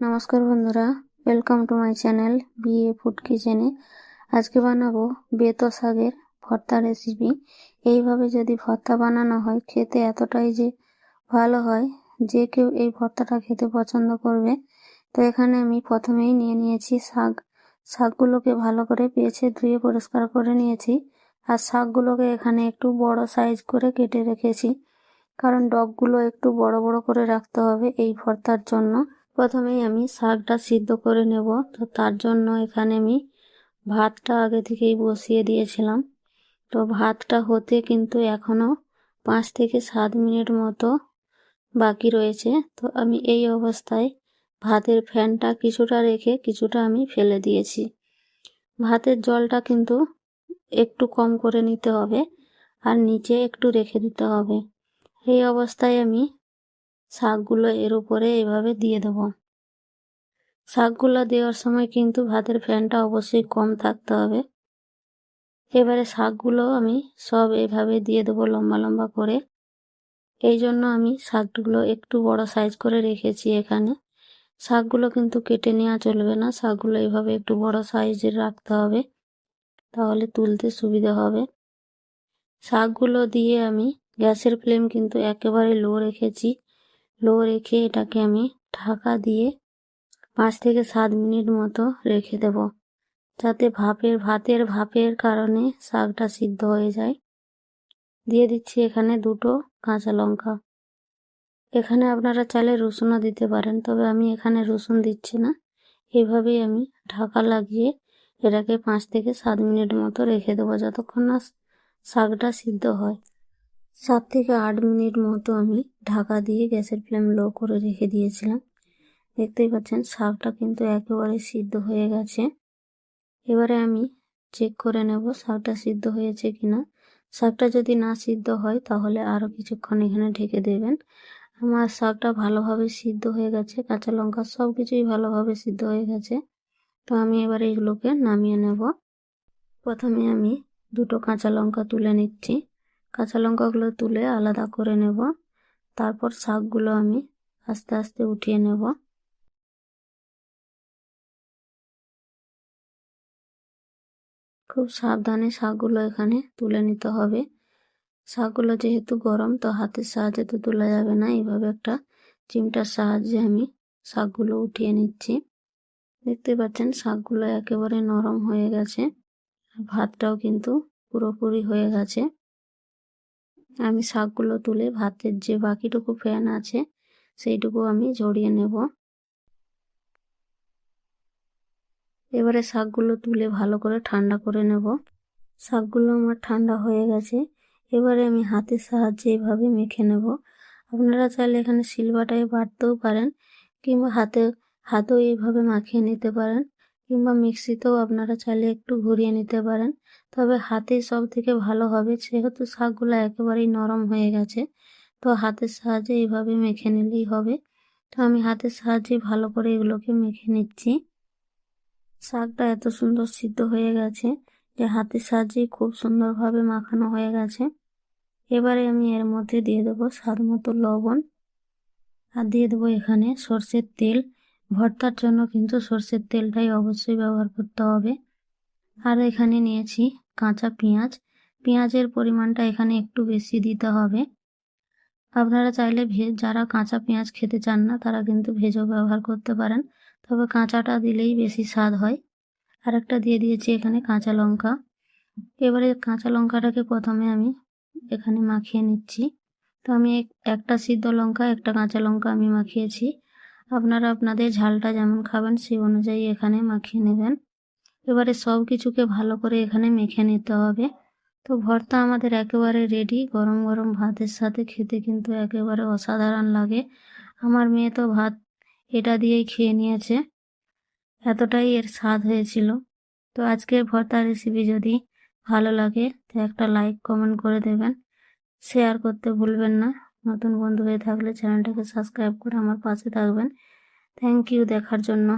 নমস্কার বন্ধুরা, welcome to my channel BA food কিচেনে। আজকে বানাবো বেতো শাকের ভর্তা রেসিপি। এইভাবে যদি ভর্তা বানানো হয় খেতে এতটাই যে ভালো হয়, যে কেউ এই ভর্তাটা খেতে পছন্দ করবে। তো এখানে আমি প্রথমেই নিয়ে নিয়েছি শাকগুলোকে ভালো করে বেছে ধুয়ে পরিষ্কার করে নিয়েছি। আর শাকগুলোকে এখানে একটু বড় সাইজ করে কেটে রেখেছি, কারণ ডগগুলো একটু বড় বড় করে রাখতে হবে এই ভর্তার জন্য। প্রথমেই আমি শাকটা সিদ্ধ করে নেব। তো তার জন্য এখানে আমি ভাতটা আগে থেকেই বসিয়ে দিয়েছিলাম। তো ভাতটা হতে কিন্তু এখনো 5 থেকে 7 মিনিট মতো বাকি রয়েছে। তো আমি এই অবস্থায় ভাতের ফ্যানটা কিছুটা রেখে কিছুটা আমি ফেলে দিয়েছি। ভাতের জলটা কিন্তু একটু কম করে নিতে হবে, আর নিচে একটু রেখে দিতে হবে। এই অবস্থায় আমি শাকগুলো এর উপরে এভাবে দিয়ে দেবো। শাকগুলো দেওয়ার সময় কিন্তু ভাতের ফ্যানটা অবশ্যই কম থাকতে হবে। এবারে শাকগুলো আমি সব এভাবে দিয়ে দেবো লম্বা লম্বা করে। এই জন্য আমি শাকগুলো একটু বড় সাইজ করে রেখেছি এখানে। শাকগুলো কিন্তু কেটে নেওয়া চলবে না, শাকগুলো এভাবে একটু বড় সাইজের রাখতে হবে, তাহলে তুলতে সুবিধা হবে। শাকগুলো দিয়ে আমি গ্যাসের ফ্লেম কিন্তু একেবারে লো রেখেছি। লো রেখে এটাকে আমি ঢাকা দিয়ে 5 থেকে 7 মিনিট মতো রেখে দেব, যাতে ভাতের ভাপের কারণে শাকটা সিদ্ধ হয়ে যায়। দিয়ে দিচ্ছি এখানে 2টো কাঁচা লঙ্কা। এখানে আপনারা চাইলে রসুনও দিতে পারেন, তবে আমি এখানে রসুন দিচ্ছি না। এইভাবেই আমি ঢাকা লাগিয়ে এটাকে 5 থেকে 7 মিনিট মতো রেখে দেবো, যতক্ষণ না শাকটা সিদ্ধ হয়। 7 থেকে 8 মিনিট মতো আমি ঢাকা দিয়ে গ্যাসের ফ্লেম লো করে রেখে দিয়েছিলাম। দেখতেই পাচ্ছেন শাকটা কিন্তু একেবারে সিদ্ধ হয়ে গেছে। এবারে আমি চেক করে নেব শাকটা সিদ্ধ হয়েছে কিনা। শাকটা যদি না সিদ্ধ হয় তাহলে আরও কিছুক্ষণ এখানে ঢেকে দেবেন। আমার শাকটা ভালোভাবে সিদ্ধ হয়ে গেছে, কাঁচা লঙ্কা সব কিছুই ভালোভাবে সিদ্ধ হয়ে গেছে। তো আমি এবারে এগুলোকে নামিয়ে নেব। প্রথমে আমি 2টো কাঁচা লঙ্কা তুলে নিচ্ছি। কাঁচা লঙ্কাগুলো তুলে আলাদা করে নেব। তারপর শাকগুলো আমি আস্তে আস্তে উঠিয়ে নেব। খুব সাবধানে শাকগুলো এখানে তুলে নিতে হবে। শাকগুলো যেহেতু গরম, তো হাতের সাহায্যে তো তোলা যাবে না। এইভাবে একটা চিমটার সাহায্যে আমি শাকগুলো উঠিয়ে নিচ্ছি। দেখতে পাচ্ছেন শাকগুলো একেবারে নরম হয়ে গেছে, ভাতটাও কিন্তু পুরোপুরি হয়ে গেছে। আমি শাকগুলো তুলে ভাতের যে বাকিটুকু ফ্যান আছে সেইটুকু আমি ঝরিয়ে নেব। এবারে শাকগুলো তুলে ভালো করে ঠান্ডা করে নেব। শাকগুলো আমার ঠান্ডা হয়ে গেছে। এবারে আমি হাতের সাহায্যে এভাবে মেখে নেব। আপনারা চাইলে এখানে শিলবাটায় বাটতেও পারেন, কিংবা হাতেও এইভাবে মাখিয়ে নিতে পারেন, কিংবা মিক্সিতেও আপনারা চাইলে একটু ঘুরিয়ে নিতে পারেন। তবে হাতেই সব থেকে ভালো হবে, যেহেতু শাকগুলো একেবারেই নরম হয়ে গেছে। তো হাতের সাহায্যে এইভাবে মেখে নিলেই হবে। তো আমি হাতের সাহায্যে ভালো করে এগুলোকে মেখে নিচ্ছি। শাকটা এত সুন্দর সিদ্ধ হয়ে গেছে যে হাতের সাহায্যেই খুব সুন্দরভাবে মাখানো হয়ে গেছে। এবারে আমি এর মধ্যে দিয়ে দেবো স্বাদ মতো লবণ, আর দিয়ে দেবো এখানে সর্ষের তেল। ভর্তার জন্য কিন্তু সর্ষের তেলটাই অবশ্যই ব্যবহার করতে হবে। আর এখানে নিয়েছি কাঁচা পেঁয়াজ। পেঁয়াজের পরিমাণটা এখানে একটু বেশি দিতে হবে। আপনারা চাইলে যারা কাঁচা পেঁয়াজ খেতে চান না তারা কিন্তু ভেজও ব্যবহার করতে পারেন, তবে কাঁচাটা দিলেই বেশি স্বাদ হয়। আর একটা দিয়ে দিয়েছি এখানে কাঁচা লঙ্কা। এবারে কাঁচা লঙ্কাটাকে প্রথমে আমি এখানে মাখিয়ে নিচ্ছি। তো আমি একটা সিদ্ধ লঙ্কা, একটা কাঁচা লঙ্কা আমি মাখিয়েছি। আপনারা আপনাদের ঝালটা যেমন খাবেন সেই অনুযায়ী এখানে মাখিয়ে নেবেন। এবারে সব কিছুকে ভালো করে এখানে মেখে নিতে হবে। তো ভর্তা আমাদের একেবারে রেডি। গরম গরম ভাতের সাথে খেতে কিন্তু একেবারে অসাধারণ লাগে। আমার মেয়ে তো ভাত এটা দিয়েই খেয়ে নিয়েছে, এতটাই এর স্বাদ হয়েছিল। তো আজকের ভর্তা রেসিপি যদি ভালো লাগে তো একটা লাইক কমেন্ট করে দেবেন, শেয়ার করতে ভুলবেন না। নতুন বন্ধু হয়ে থাকলে চ্যানেলটাকে সাবস্ক্রাইব করে আমার পাশে থাকবেন। থ্যাংক ইউ দেখার জন্য।